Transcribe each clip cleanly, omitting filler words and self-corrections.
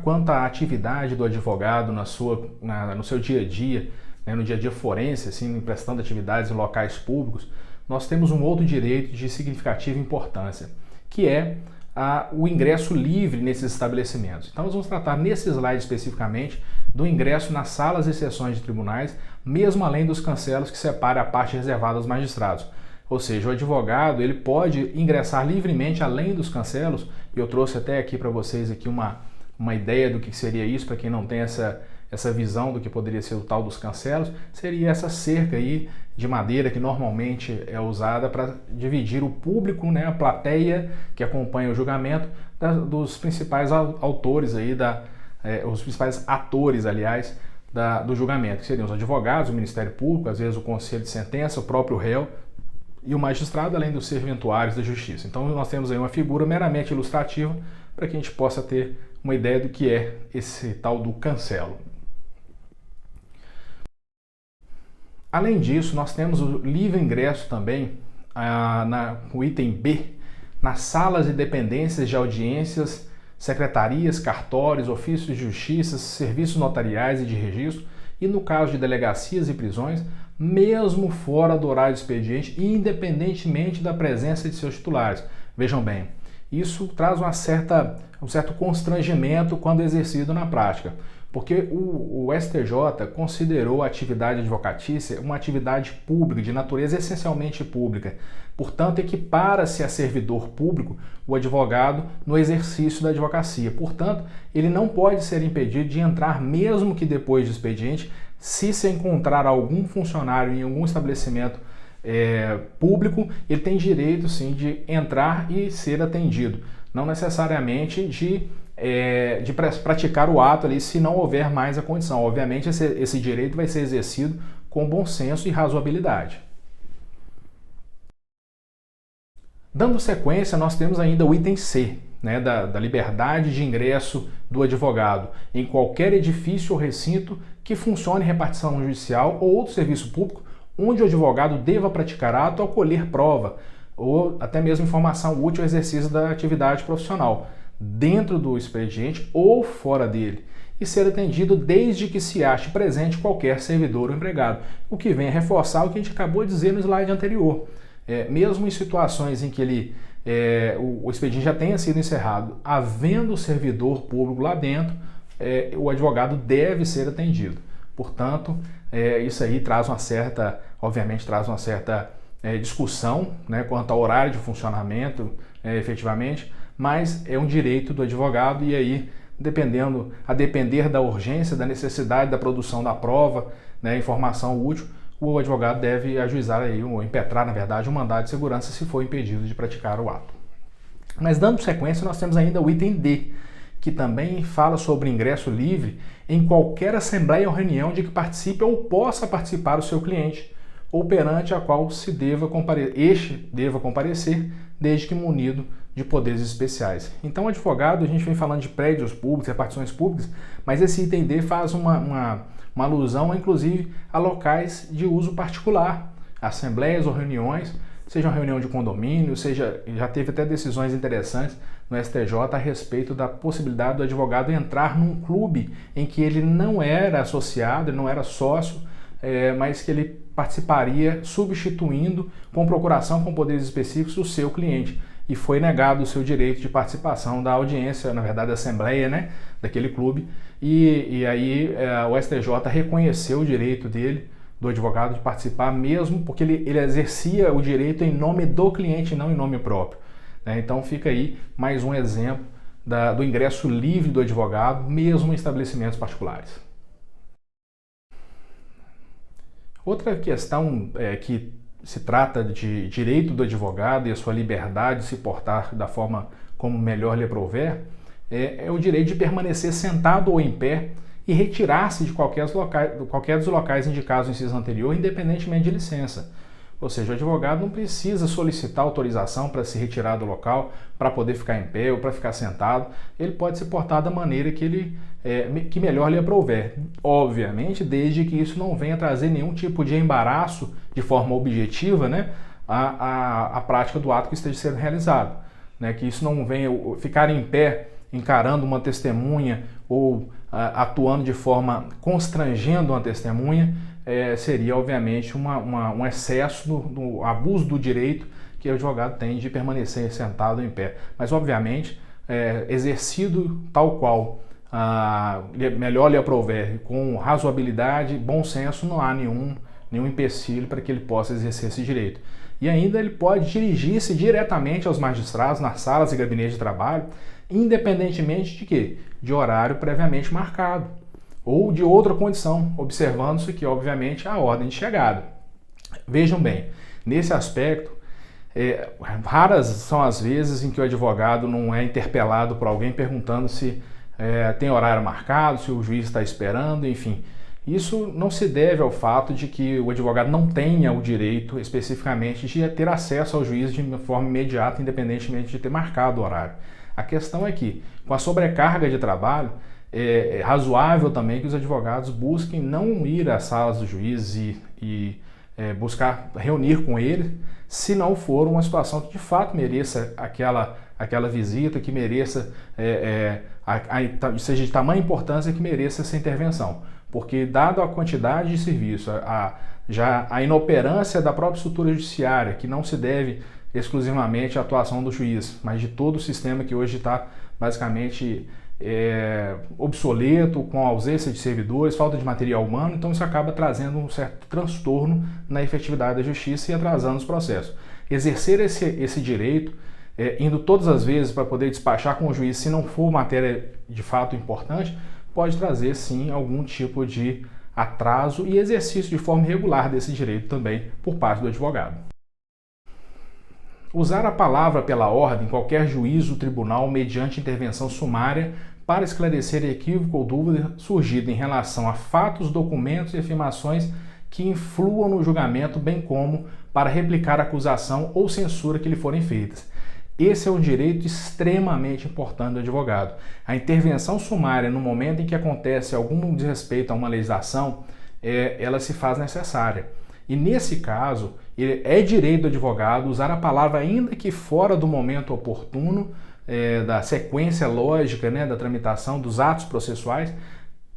quanto à atividade do advogado no seu dia a dia, né, no dia a dia forense, assim, prestando atividades em locais públicos, nós temos um outro direito de significativa importância, que é o ingresso livre nesses estabelecimentos. Então nós vamos tratar nesse slide especificamente do ingresso nas salas e sessões de tribunais, mesmo além dos cancelos que separam a parte reservada aos magistrados. Ou seja, o advogado ele pode ingressar livremente além dos cancelos, e eu trouxe até aqui para vocês aqui uma ideia do que seria isso, para quem não tem essa visão do que poderia ser o tal dos cancelos, seria essa cerca aí de madeira que normalmente é usada para dividir o público, né, a plateia que acompanha o julgamento, dos principais autores aí, os principais atores, aliás, do julgamento, que seriam os advogados, o Ministério Público, às vezes o Conselho de Sentença, o próprio réu e o magistrado, além dos serventuários da Justiça. Então nós temos aí uma figura meramente ilustrativa para que a gente possa ter uma ideia do que é esse tal do cancelo. Além disso, nós temos o livre ingresso também, no item B, nas salas e dependências de audiências, secretarias, cartórios, ofícios de justiça, serviços notariais e de registro, e no caso de delegacias e prisões, mesmo fora do horário do expediente e independentemente da presença de seus titulares. Vejam bem, isso traz um certo constrangimento quando exercido na prática, porque o STJ considerou a atividade advocatícia uma atividade pública, de natureza essencialmente pública. Portanto, equipara-se a servidor público o advogado no exercício da advocacia. Portanto, ele não pode ser impedido de entrar, mesmo que depois do expediente, se encontrar algum funcionário em algum estabelecimento público, ele tem direito sim de entrar e ser atendido. Não necessariamente de praticar o ato ali se não houver mais a condição. Obviamente esse direito vai ser exercido com bom senso e razoabilidade. Dando sequência, nós temos ainda o item C, né, da liberdade de ingresso do advogado em qualquer edifício ou recinto que funcione repartição judicial ou outro serviço público onde o advogado deva praticar ato ou colher prova ou até mesmo informação útil ao exercício da atividade profissional, dentro do expediente ou fora dele, e ser atendido desde que se ache presente qualquer servidor ou empregado, o que vem a reforçar o que a gente acabou de dizer no slide anterior. Mesmo em situações em que o expediente já tenha sido encerrado, havendo servidor público lá dentro, o advogado deve ser atendido. Portanto, isso aí obviamente traz uma certa discussão, né, quanto ao horário de funcionamento, efetivamente, mas é um direito do advogado e aí, a depender da urgência, da necessidade da produção da prova, né, informação útil, o advogado deve ajuizar aí, ou impetrar, na verdade, um mandado de segurança se for impedido de praticar o ato. Mas dando sequência, nós temos ainda o item D, que também fala sobre ingresso livre em qualquer assembleia ou reunião de que participe ou possa participar o seu cliente, ou perante a qual este deva comparecer, desde que munido de poderes especiais. Então, o advogado, a gente vem falando de prédios públicos, repartições públicas, mas esse item D faz uma alusão, inclusive, a locais de uso particular, assembleias ou reuniões, seja uma reunião de condomínio, já teve até decisões interessantes no STJ a respeito da possibilidade do advogado entrar num clube em que ele não era associado, ele não era sócio, mas que ele participaria substituindo com procuração com poderes específicos o seu cliente, e foi negado o seu direito de participação da audiência, na verdade da assembleia, né, daquele clube, e aí o STJ reconheceu o direito do advogado de participar, mesmo porque ele exercia o direito em nome do cliente, não em nome próprio, né? Então fica aí mais um exemplo do ingresso livre do advogado, mesmo em estabelecimentos particulares. Outra questão que se trata de direito do advogado e a sua liberdade de se portar da forma como melhor lhe aprouver, é o direito de permanecer sentado ou em pé e retirar-se de qualquer dos locais indicados no inciso anterior, independentemente de licença. Ou seja, o advogado não precisa solicitar autorização para se retirar do local, para poder ficar em pé ou para ficar sentado. Ele pode se portar da maneira que melhor lhe aprouver. Obviamente, desde que isso não venha trazer nenhum tipo de embaraço de forma objetiva, né, à prática do ato que esteja sendo realizado. Né, que isso não venha ficar em pé encarando uma testemunha ou atuando de forma constrangendo uma testemunha, seria obviamente um excesso do abuso do direito que o advogado tem de permanecer sentado em pé. Mas obviamente, exercido tal qual melhor lhe aprouver, com razoabilidade, bom senso, não há nenhum empecilho para que ele possa exercer esse direito. E ainda ele pode dirigir-se diretamente aos magistrados nas salas e gabinetes de trabalho, independentemente de quê? De horário previamente marcado ou de outra condição, observando-se que, obviamente, a ordem de chegada. Vejam bem, nesse aspecto, raras são as vezes em que o advogado não é interpelado por alguém perguntando se tem horário marcado, se o juiz está esperando, enfim. Isso não se deve ao fato de que o advogado não tenha o direito especificamente de ter acesso ao juiz de forma imediata, independentemente de ter marcado o horário. A questão é que, com a sobrecarga de trabalho, é razoável também que os advogados busquem não ir às salas do juiz e buscar reunir com ele, se não for uma situação que de fato mereça aquela visita, que mereça, seja de tamanha importância que mereça essa intervenção. Porque, dado a quantidade de serviço, já a inoperância da própria estrutura judiciária, que não se deve exclusivamente à atuação do juiz, mas de todo o sistema que hoje está basicamente obsoleto, com ausência de servidores, falta de material humano, então isso acaba trazendo um certo transtorno na efetividade da justiça e atrasando os processos. Exercer esse direito, indo todas as vezes para poder despachar com o juiz, se não for matéria de fato importante, pode trazer sim algum tipo de atraso e exercício de forma irregular desse direito também por parte do advogado. Usar a palavra pela ordem em qualquer juízo ou tribunal mediante intervenção sumária para esclarecer equívoco ou dúvida surgida em relação a fatos, documentos e afirmações que influam no julgamento, bem como para replicar a acusação ou censura que lhe forem feitas. Esse é um direito extremamente importante do advogado. A intervenção sumária, no momento em que acontece algum desrespeito a uma legislação, ela se faz necessária. E nesse caso, é direito do advogado usar a palavra, ainda que fora do momento oportuno, da sequência lógica, da tramitação dos atos processuais,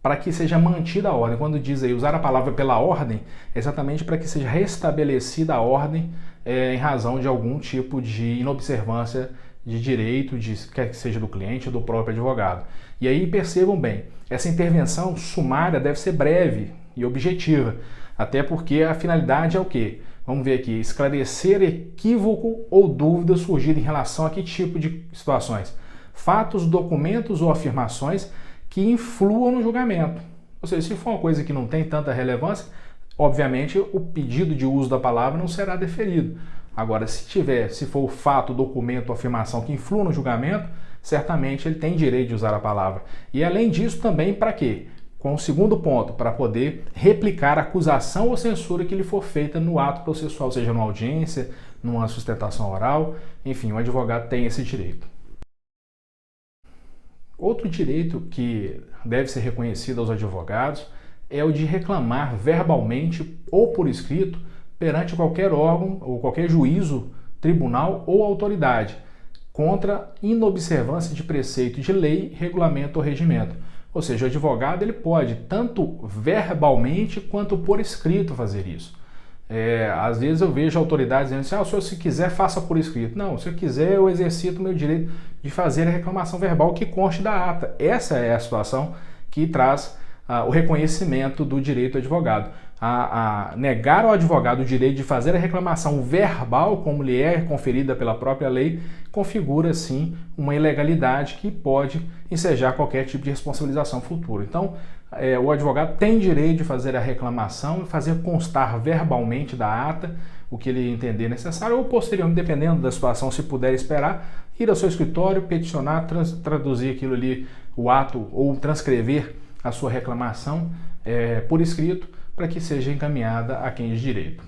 para que seja mantida a ordem. Quando diz aí usar a palavra pela ordem, é exatamente para que seja restabelecida a ordem em razão de algum tipo de inobservância de direito, quer que seja do cliente ou do próprio advogado. E aí percebam bem, essa intervenção sumária deve ser breve e objetiva, até porque a finalidade é o quê? Vamos ver aqui, esclarecer equívoco ou dúvida surgida em relação a que tipo de situações? Fatos, documentos ou afirmações que influam no julgamento. Ou seja, se for uma coisa que não tem tanta relevância, obviamente o pedido de uso da palavra não será deferido. Agora, se for o fato, documento ou afirmação que influa no julgamento, certamente ele tem direito de usar a palavra. E além disso também para quê? Com o segundo ponto, para poder replicar a acusação ou censura que lhe for feita no ato processual, seja numa audiência, numa sustentação oral, enfim, o advogado tem esse direito. Outro direito que deve ser reconhecido aos advogados é o de reclamar verbalmente ou por escrito perante qualquer órgão ou qualquer juízo, tribunal ou autoridade contra inobservância de preceito de lei, regulamento ou regimento. Ou seja, o advogado ele pode tanto verbalmente quanto por escrito fazer isso. Às vezes eu vejo autoridades dizendo assim, o senhor se quiser faça por escrito. Não, se eu quiser eu exercito o meu direito de fazer a reclamação verbal que conste da ata. Essa é a situação que traz o reconhecimento do direito do advogado. Negar ao advogado o direito de fazer a reclamação verbal, como lhe é conferida pela própria lei, configura, sim, uma ilegalidade que pode ensejar qualquer tipo de responsabilização futura. Então, o advogado tem direito de fazer a reclamação e fazer constar verbalmente da ata o que ele entender necessário, ou posteriormente, dependendo da situação, se puder esperar, ir ao seu escritório, peticionar, traduzir aquilo ali, o ato, ou transcrever a sua reclamação por escrito, para que seja encaminhada a quem de direito.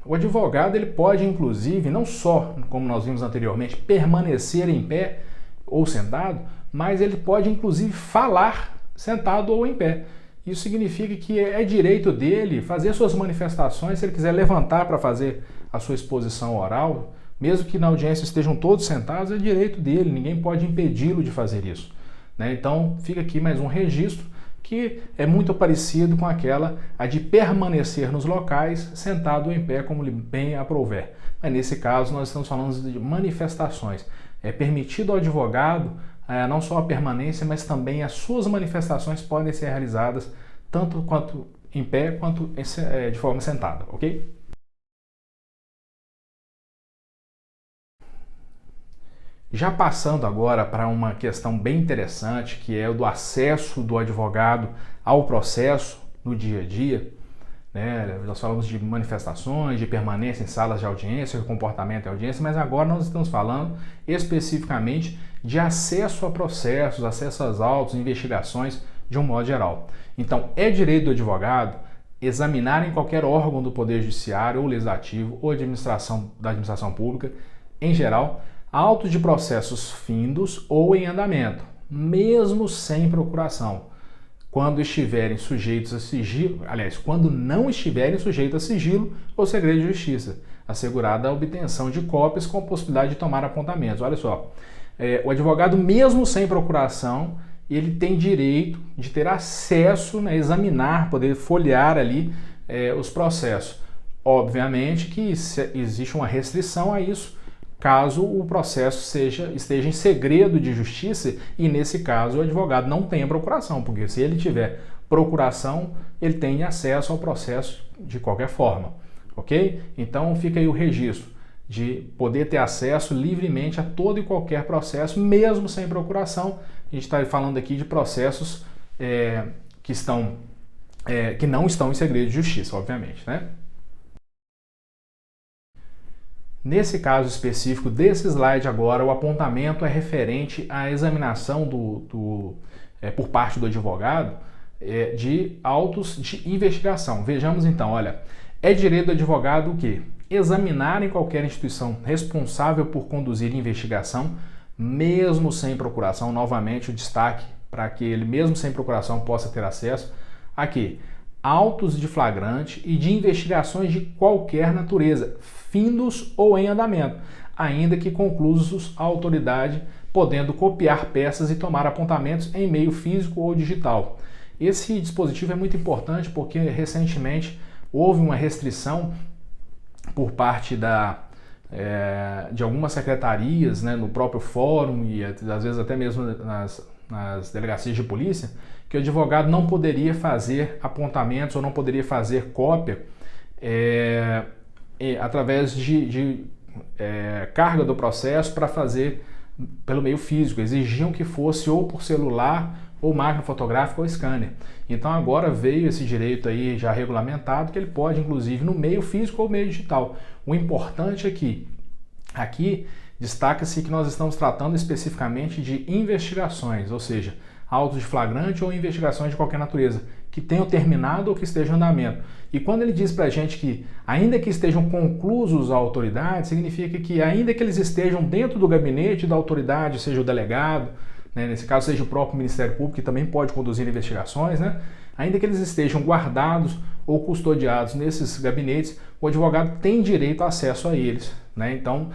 O advogado ele pode, inclusive, não só, como nós vimos anteriormente, permanecer em pé ou sentado, mas ele pode, inclusive, falar sentado ou em pé. Isso significa que é direito dele fazer suas manifestações, se ele quiser levantar para fazer a sua exposição oral, Mesmo que na audiência estejam todos sentados, é direito dele, ninguém pode impedi-lo de fazer isso, né? Então fica aqui mais um registro que é muito parecido com aquela a de permanecer nos locais sentado ou em pé, como lhe bem aprouver. Mas nesse caso nós estamos falando de manifestações. É permitido ao advogado não só a permanência, mas também as suas manifestações podem ser realizadas tanto quanto em pé quanto de forma sentada, ok? Já passando agora para uma questão bem interessante, que é o do acesso do advogado ao processo no dia a dia, né? Nós falamos de manifestações, de permanência em salas de audiência, comportamento em audiência, mas agora nós estamos falando especificamente de acesso a processos, acesso às autos, investigações de um modo geral. Então, é direito do advogado examinar em qualquer órgão do Poder Judiciário ou Legislativo ou da administração pública, em geral, autos de processos findos ou em andamento, mesmo sem procuração, quando estiverem sujeitos a sigilo, aliás, quando não estiverem sujeitos a sigilo ou segredo de justiça, assegurada a obtenção de cópias com a possibilidade de tomar apontamentos. Olha só, o advogado, mesmo sem procuração, ele tem direito de ter acesso, né, examinar, poder folhear ali os processos. Obviamente que existe uma restrição a isso, caso o processo esteja em segredo de justiça e, nesse caso, o advogado não tenha procuração, porque se ele tiver procuração, ele tem acesso ao processo de qualquer forma, ok? Então fica aí o registro de poder ter acesso livremente a todo e qualquer processo, mesmo sem procuração. A gente está falando aqui de processos que não estão em segredo de justiça, obviamente, né? Nesse caso específico desse slide agora, o apontamento é referente à examinação por parte do advogado de autos de investigação. Vejamos então, olha, é direito do advogado o quê? Examinar em qualquer instituição responsável por conduzir investigação, mesmo sem procuração, novamente o destaque para que ele mesmo sem procuração possa ter acesso aqui. Autos de flagrante e de investigações de qualquer natureza, findos ou em andamento, ainda que conclusos a autoridade, podendo copiar peças e tomar apontamentos em meio físico ou digital. Esse dispositivo é muito importante porque recentemente houve uma restrição por parte de algumas secretarias, né, no próprio fórum e às vezes até mesmo nas delegacias de polícia, que o advogado não poderia fazer apontamentos ou não poderia fazer cópia através de carga do processo para fazer pelo meio físico. Exigiam que fosse ou por celular, ou máquina fotográfica ou scanner. Então agora veio esse direito aí já regulamentado, que ele pode inclusive no meio físico ou meio digital. O importante é que aqui destaca-se que nós estamos tratando especificamente de investigações, ou seja, autos de flagrante ou investigações de qualquer natureza, que tenham terminado ou que estejam em andamento. E quando ele diz para a gente que, ainda que estejam conclusos a autoridade, significa que, ainda que eles estejam dentro do gabinete da autoridade, seja o delegado, né, nesse caso seja o próprio Ministério Público, que também pode conduzir investigações, né, ainda que eles estejam guardados ou custodiados nesses gabinetes, o advogado tem direito a acesso a eles, né? Então,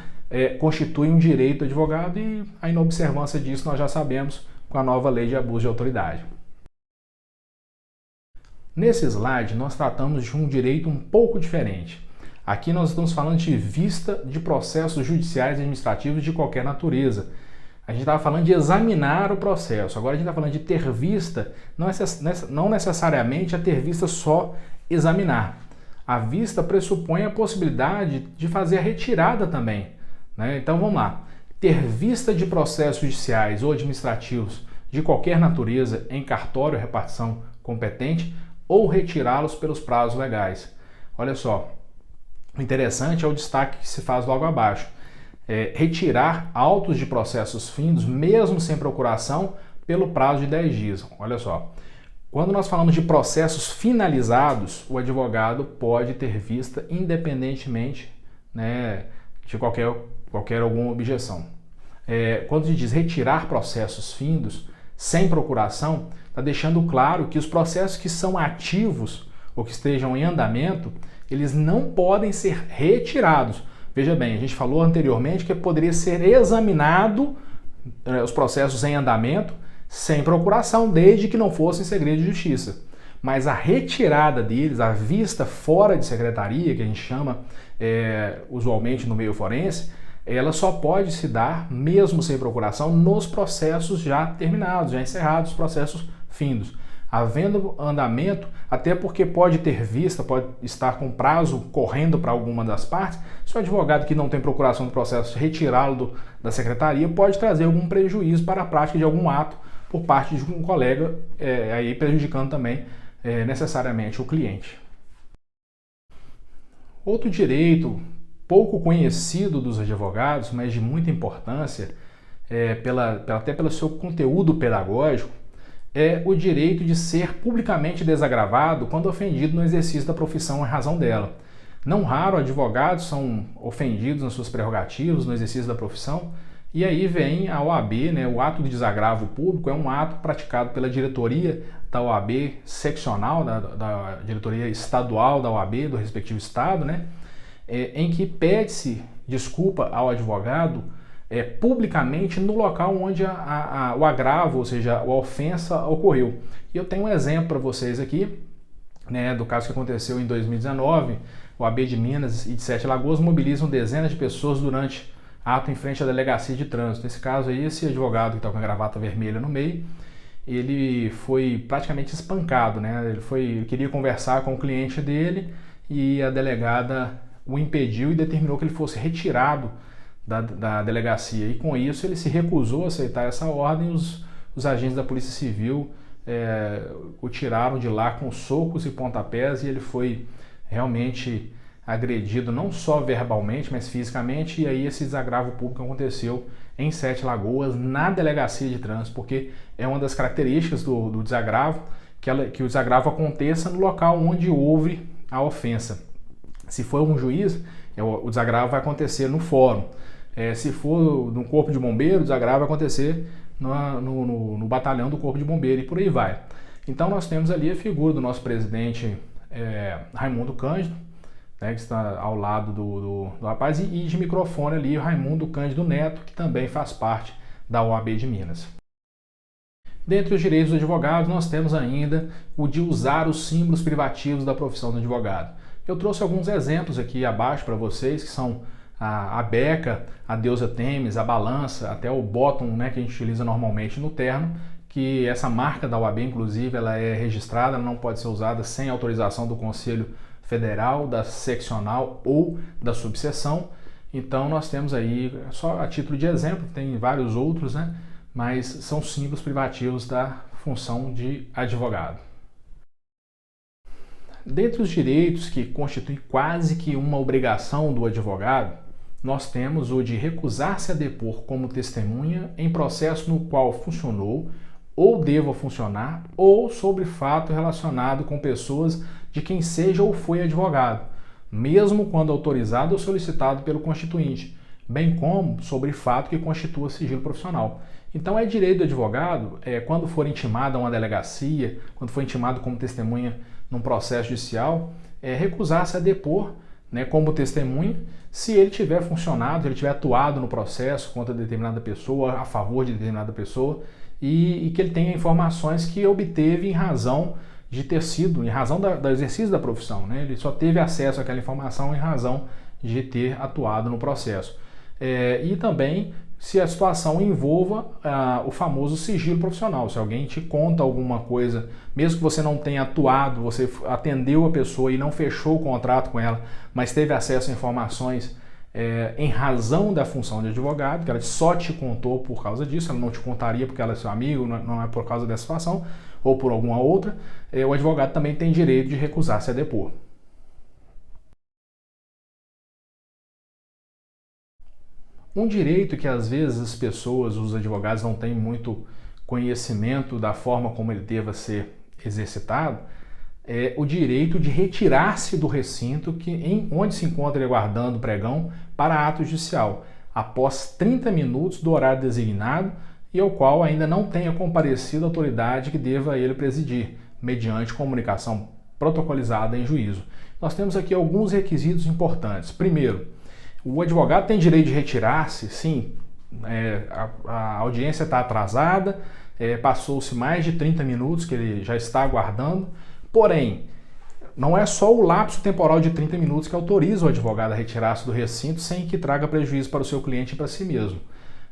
constitui um direito do advogado e a inobservância disso nós já sabemos com a nova lei de abuso de autoridade. Nesse slide, nós tratamos de um direito um pouco diferente. Aqui nós estamos falando de vista de processos judiciais e administrativos de qualquer natureza. A gente estava falando de examinar o processo, agora a gente está falando de ter vista, não necessariamente a ter vista só examinar. A vista pressupõe a possibilidade de fazer a retirada também, né? Então vamos lá. Ter vista de processos judiciais ou administrativos de qualquer natureza em cartório ou repartição competente ou retirá-los pelos prazos legais. Olha só, o interessante é o destaque que se faz logo abaixo. Retirar autos de processos findos, mesmo sem procuração, pelo prazo de 10 dias. Olha só, quando nós falamos de processos finalizados, o advogado pode ter vista independentemente, né, de qualquer alguma objeção. Quando se diz retirar processos findos sem procuração, está deixando claro que os processos que são ativos ou que estejam em andamento, eles não podem ser retirados, Veja bem, a gente falou anteriormente que poderia ser examinado os processos em andamento sem procuração, desde que não fossem segredo de justiça. Mas a retirada deles, a vista fora de secretaria, que a gente chama usualmente no meio forense, ela só pode se dar, mesmo sem procuração, nos processos já terminados, já encerrados, os processos findos. Havendo andamento, até porque pode ter vista, pode estar com prazo correndo para alguma das partes, se o advogado que não tem procuração do processo retirá-lo da secretaria, pode trazer algum prejuízo para a prática de algum ato por parte de um colega, aí prejudicando também necessariamente o cliente. Outro direito pouco conhecido dos advogados, mas de muita importância, até pelo seu conteúdo pedagógico, é o direito de ser publicamente desagravado quando ofendido no exercício da profissão em razão dela. Não raro advogados são ofendidos nas suas prerrogativas, no exercício da profissão, e aí vem a OAB, o ato de desagravo público é um ato praticado pela diretoria da OAB seccional, da diretoria estadual da OAB, do respectivo estado, em que pede-se desculpa ao advogado publicamente no local onde o agravo, ou seja, a ofensa ocorreu. E eu tenho um exemplo para vocês aqui, do caso que aconteceu em 2019, o OAB de Minas e de Sete Lagoas mobilizam dezenas de pessoas durante ato em frente à delegacia de trânsito. Nesse caso aí, esse advogado que está com a gravata vermelha no meio, ele foi praticamente espancado, Ele queria conversar com o cliente dele e a delegada o impediu e determinou que ele fosse retirado da delegacia. E com isso ele se recusou a aceitar essa ordem. Os agentes da Polícia Civil o tiraram de lá com socos e pontapés e ele foi realmente agredido não só verbalmente, mas fisicamente. E aí esse desagravo público aconteceu em Sete Lagoas, na delegacia de trânsito, porque é uma das características do desagravo, que o desagravo aconteça no local onde houve a ofensa. Se for um juiz, o desagravo vai acontecer no fórum. Se for no corpo de bombeiro, o desagravo vai acontecer no batalhão do corpo de bombeiro e por aí vai. Então nós temos ali a figura do nosso presidente Raimundo Cândido, que está ao lado do rapaz, e de microfone ali o Raimundo Cândido Neto, que também faz parte da OAB de Minas. Dentre os direitos do advogado, nós temos ainda o de usar os símbolos privativos da profissão do advogado. Eu trouxe alguns exemplos aqui abaixo para vocês, que são a beca, a deusa Têmis, a balança, até o bottom, que a gente utiliza normalmente no terno, que essa marca da OAB, inclusive, ela é registrada, ela não pode ser usada sem autorização do Conselho Federal, da seccional ou da subseção. Então nós temos aí, só a título de exemplo, tem vários outros, mas são símbolos privativos da função de advogado. Dentre os direitos que constituem quase que uma obrigação do advogado, nós temos o de recusar-se a depor como testemunha em processo no qual funcionou ou deva funcionar ou sobre fato relacionado com pessoas de quem seja ou foi advogado, mesmo quando autorizado ou solicitado pelo constituinte, bem como sobre fato que constitua sigilo profissional. Então é direito do advogado, quando for intimado a uma delegacia, quando for intimado como testemunha num processo judicial, recusar-se a depor como testemunha, se ele tiver funcionado, ele tiver atuado no processo contra determinada pessoa, a favor de determinada pessoa, e que ele tenha informações que obteve em razão de ter sido, em razão do exercício da profissão. Ele só teve acesso àquela informação em razão de ter atuado no processo. E também se a situação envolva o famoso sigilo profissional. Se alguém te conta alguma coisa, mesmo que você não tenha atuado, você atendeu a pessoa e não fechou o contrato com ela, mas teve acesso a informações em razão da função de advogado, que ela só te contou por causa disso, ela não te contaria porque ela é seu amigo, não é por causa dessa situação, ou por alguma outra, o advogado também tem direito de recusar-se a depor. Um direito que às vezes as pessoas, os advogados, não têm muito conhecimento da forma como ele deva ser exercitado, é o direito de retirar-se do recinto onde se encontra ele aguardando o pregão para ato judicial, após 30 minutos do horário designado e ao qual ainda não tenha comparecido a autoridade que deva ele presidir, mediante comunicação protocolizada em juízo. Nós temos aqui alguns requisitos importantes. Primeiro, O advogado tem direito de retirar-se, sim. A audiência está atrasada, passou-se mais de 30 minutos que ele já está aguardando, porém, não é só o lapso temporal de 30 minutos que autoriza o advogado a retirar-se do recinto sem que traga prejuízo para o seu cliente e para si mesmo.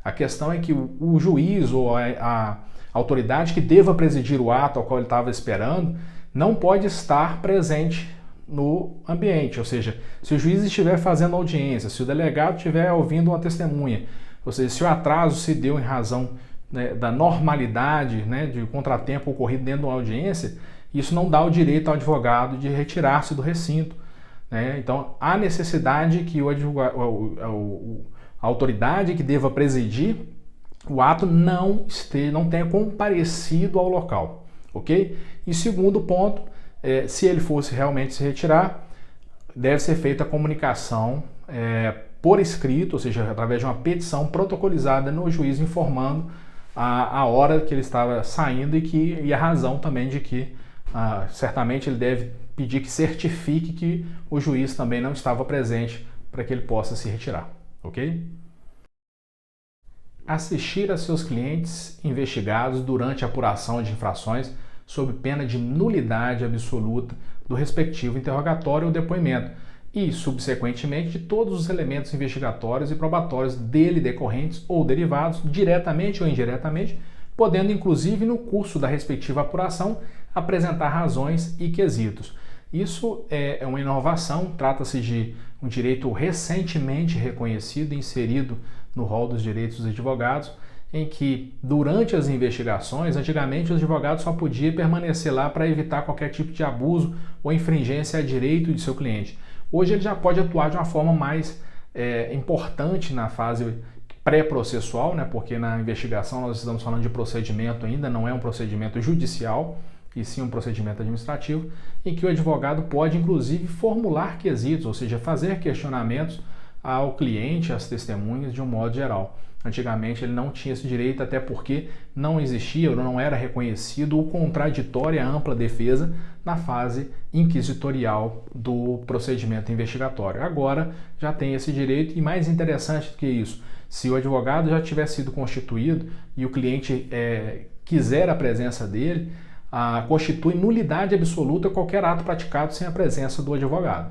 A questão é que o juiz ou a autoridade que deva presidir o ato ao qual ele estava esperando não pode estar presente no ambiente, ou seja, se o juiz estiver fazendo audiência, se o delegado estiver ouvindo uma testemunha, ou seja, se o atraso se deu em razão, né, da normalidade, né, de contratempo ocorrido dentro de uma audiência, isso não dá o direito ao advogado de retirar-se do recinto, né? Então, há necessidade que a autoridade que deva presidir o ato não tenha comparecido ao local, ok? E segundo ponto, se ele fosse realmente se retirar, deve ser feita a comunicação por escrito, ou seja, através de uma petição protocolizada no juiz informando a hora que ele estava saindo e a razão também de que certamente ele deve pedir que certifique que o juiz também não estava presente para que ele possa se retirar, ok? Assistir a seus clientes investigados durante a apuração de infrações sob pena de nulidade absoluta do respectivo interrogatório ou depoimento e, subsequentemente, de todos os elementos investigatórios e probatórios dele decorrentes ou derivados, diretamente ou indiretamente, podendo, inclusive, no curso da respectiva apuração, apresentar razões e quesitos. Isso é uma inovação, trata-se de um direito recentemente reconhecido e inserido no rol dos direitos dos advogados, em que, durante as investigações, antigamente os advogados só podiam permanecer lá para evitar qualquer tipo de abuso ou infringência a direito de seu cliente. Hoje ele já pode atuar de uma forma mais importante na fase pré-processual, né? Porque na investigação nós estamos falando de procedimento ainda, não é um procedimento judicial, e sim um procedimento administrativo, em que o advogado pode, inclusive, formular quesitos, ou seja, fazer questionamentos ao cliente, às testemunhas, de um modo geral. Antigamente ele não tinha esse direito, até porque não existia ou não era reconhecido o contraditório e a ampla defesa na fase inquisitorial do procedimento investigatório. Agora já tem esse direito e, mais interessante do que isso, se o advogado já tiver sido constituído e o cliente quiser a presença dele, constitui nulidade absoluta qualquer ato praticado sem a presença do advogado.